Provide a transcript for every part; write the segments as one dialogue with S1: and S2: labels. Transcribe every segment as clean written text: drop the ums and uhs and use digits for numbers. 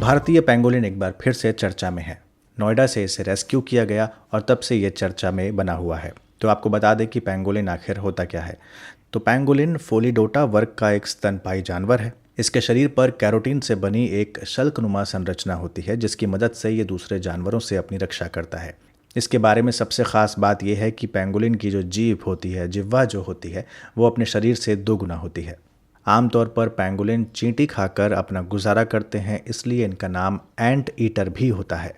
S1: भारतीय पेंगोलिन एक बार फिर से चर्चा में है। नोएडा से इसे रेस्क्यू किया गया और तब से ये चर्चा में बना हुआ है। तो आपको बता दें कि पेंगोलिन आखिर होता क्या है। तो पेंगोलिन फोलिडोटा वर्ग का एक स्तनपायी जानवर है। इसके शरीर पर कैरोटीन से बनी एक शल्कनुमा संरचना होती है, जिसकी मदद से ये दूसरे जानवरों से अपनी रक्षा करता है। इसके बारे में सबसे ख़ास बात यह है कि पेंगोलिन की जो जीभ होती है, जिह्वा जो होती है, वो अपने शरीर से 2 गुना होती है। आमतौर पर पेंगोलिन चींटी खाकर अपना गुजारा करते हैं, इसलिए इनका नाम एंट ईटर भी होता है।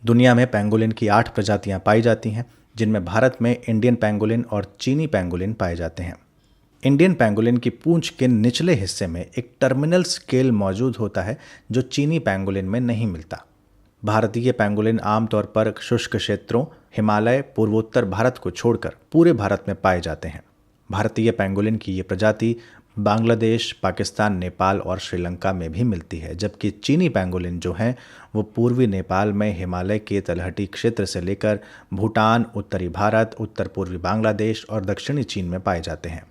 S1: दुनिया में पेंगोलिन की 8 प्रजातियां पाई जाती हैं, जिनमें भारत में इंडियन पेंगोलिन और चीनी पेंगोलिन पाए जाते हैं। इंडियन पेंगोलिन की पूंछ के निचले हिस्से में एक टर्मिनल स्केल मौजूद होता है, जो चीनी पेंगोलिन में नहीं मिलता। भारतीय पेंगोलिन आमतौर पर शुष्क क्षेत्रों, हिमालय, पूर्वोत्तर भारत को छोड़कर पूरे भारत में पाए जाते हैं। भारतीय पेंगोलिन की ये प्रजाति बांग्लादेश, पाकिस्तान, नेपाल और श्रीलंका में भी मिलती है, जबकि चीनी पेंगोलिन जो हैं वो पूर्वी नेपाल में हिमालय के तलहटी क्षेत्र से लेकर भूटान, उत्तरी भारत, उत्तर पूर्वी बांग्लादेश और दक्षिणी चीन में पाए जाते हैं।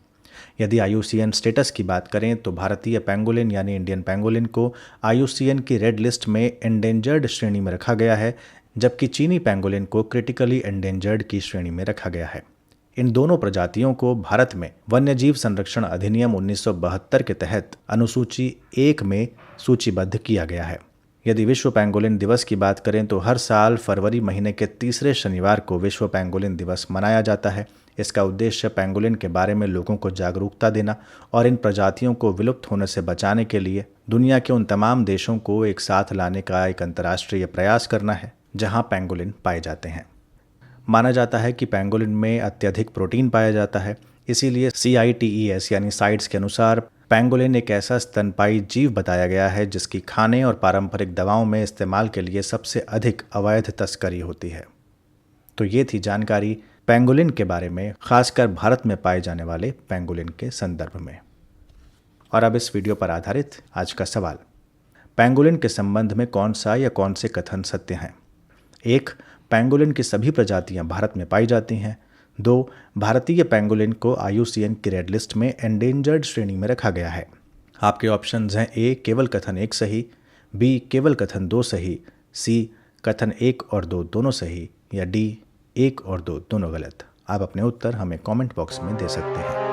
S1: यदि IUCN स्टेटस की बात करें तो भारतीय पेंगोलिन यानी इंडियन पेंगोलिन को IUCN की रेड लिस्ट में एंडेंजर्ड श्रेणी में रखा गया है, जबकि चीनी पेंगोलिन को क्रिटिकली एंडेंजर्ड की श्रेणी में रखा गया है। इन दोनों प्रजातियों को भारत में वन्यजीव संरक्षण अधिनियम 1972 के तहत अनुसूची 1 में सूचीबद्ध किया गया है। यदि विश्व पेंगोलिन दिवस की बात करें तो हर साल फरवरी महीने के तीसरे शनिवार को विश्व पेंगोलिन दिवस मनाया जाता है। इसका उद्देश्य पेंगोलिन के बारे में लोगों को जागरूकता देना और इन प्रजातियों को विलुप्त होने से बचाने के लिए दुनिया के उन तमाम देशों को एक साथ लाने का एक अंतर्राष्ट्रीय प्रयास करना है जहां पेंगोलिन पाए जाते हैं। माना जाता है कि पेंगोलिन में अत्यधिक प्रोटीन पाया जाता है, इसीलिए CITES यानी साइट्स के अनुसार पेंगोलिन एक ऐसा स्तनपायी जीव बताया गया है जिसकी खाने और पारंपरिक दवाओं में इस्तेमाल के लिए सबसे अधिक अवैध तस्करी होती है। तो ये थी जानकारी पेंगोलिन के बारे में, खासकर भारत में पाए जाने वाले पेंगोलिन के संदर्भ में। और अब इस वीडियो पर आधारित आज का सवाल, पेंगोलिन के संबंध में कौन सा या कौन से कथन सत्य हैं? 1. पेंगोलिन की सभी प्रजातियां भारत में पाई जाती हैं। 2. भारतीय पेंगोलिन को IUCN की रेड लिस्ट में एंडेंजर्ड श्रेणी में रखा गया है। आपके ऑप्शंस हैं: A. केवल कथन 1 सही, B. केवल कथन 2 सही, C. कथन 1 और 2 दोनों सही, या D. 1 और 2 दोनों गलत। आप अपने उत्तर हमें कमेंट बॉक्स में दे सकते हैं।